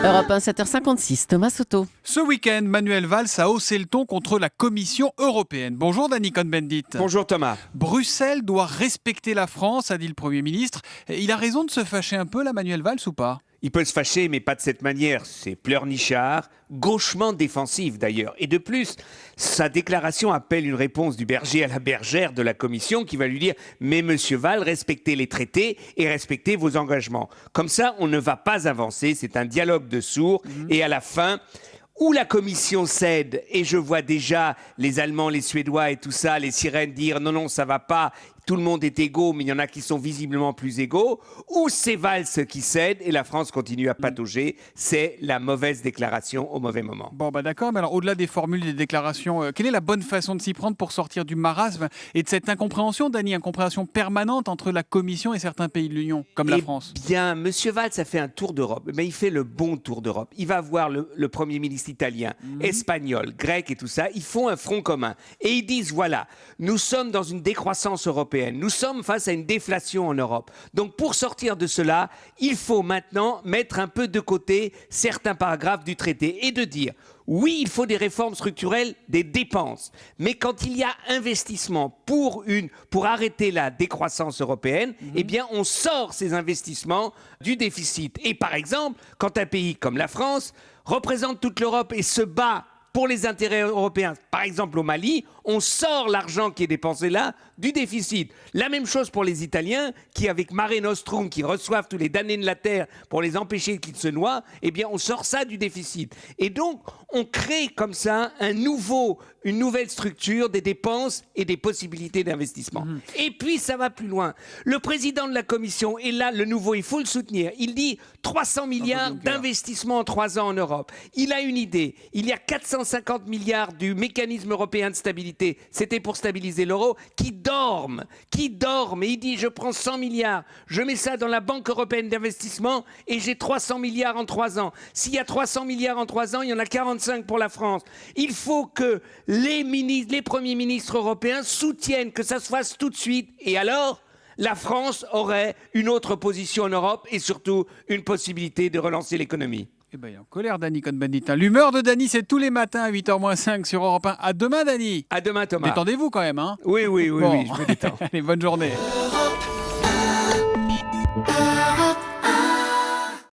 Europe 1, 7h56, Thomas Soto. Ce week-end, Manuel Valls a haussé le ton contre la Commission européenne. Bonjour Danny Cohn-Bendit. Bonjour Thomas. Bruxelles doit respecter la France, a dit le Premier ministre. Il a raison de se fâcher un peu là, Manuel Valls, ou pas ? Il peut se fâcher, mais pas de cette manière. C'est pleurnichard, gauchement défensif d'ailleurs. Et de plus, sa déclaration appelle une réponse du berger à la bergère de la Commission qui va lui dire « Mais monsieur Valls, respectez les traités et respectez vos engagements. » Comme ça, on ne va pas avancer. C'est un dialogue de sourds. Et à la fin, où la Commission cède, et je vois déjà les Allemands, les Suédois et tout ça, les sirènes dire « Non, non, ça va pas ». Tout le monde est égaux, mais il y en a qui sont visiblement plus égaux. Ou c'est Valls qui cède et la France continue à patauger. C'est la mauvaise déclaration au mauvais moment. Bon, d'accord, mais alors au-delà des formules, des déclarations, quelle est la bonne façon de s'y prendre pour sortir du marasme et de cette incompréhension, Dany, incompréhension permanente entre la Commission et certains pays de l'Union, comme la France ? Eh bien, monsieur Valls a fait un tour d'Europe, mais il fait le bon tour d'Europe. Il va voir le Premier ministre italien, espagnol, grec et tout ça. Ils font un front commun et ils disent, voilà, nous sommes dans une décroissance européenne. Nous sommes face à une déflation en Europe. Donc pour sortir de cela, il faut maintenant mettre un peu de côté certains paragraphes du traité et de dire oui, il faut des réformes structurelles des dépenses. Mais quand il y a investissement pour arrêter la décroissance européenne, eh bien on sort ces investissements du déficit. Et par exemple, quand un pays comme la France représente toute l'Europe et se bat pour les intérêts européens, par exemple au Mali, on sort l'argent qui est dépensé là du déficit. La même chose pour les Italiens qui, avec Mare Nostrum, qui reçoivent tous les damnés de la terre pour les empêcher qu'ils se noient, eh bien on sort ça du déficit. Et donc on crée comme ça une nouvelle structure des dépenses et des possibilités d'investissement. Et puis ça va plus loin. Le président de la Commission, et là le nouveau, il faut le soutenir, il dit 300 milliards d'investissements en 3 ans en Europe. Il a une idée, il y a 450 milliards du mécanisme européen de stabilité, c'était pour stabiliser l'euro, qui dorment, et il dit je prends 100 milliards, je mets ça dans la Banque européenne d'investissement et j'ai 300 milliards en 3 ans. S'il y a 300 milliards en 3 ans, il y en a 45 pour la France. Il faut que les premiers ministres européens soutiennent que ça se fasse tout de suite, et alors la France aurait une autre position en Europe et surtout une possibilité de relancer l'économie. Eh bien, il est en colère, Danny Cohn-Bendit. L'humeur de Dany, c'est tous les matins à 8h-5 sur Europe 1. À demain, Dany. À demain, Thomas. Détendez-vous quand même, hein ? Oui, Bon. je me détends. Allez, bonne journée. Europe 1.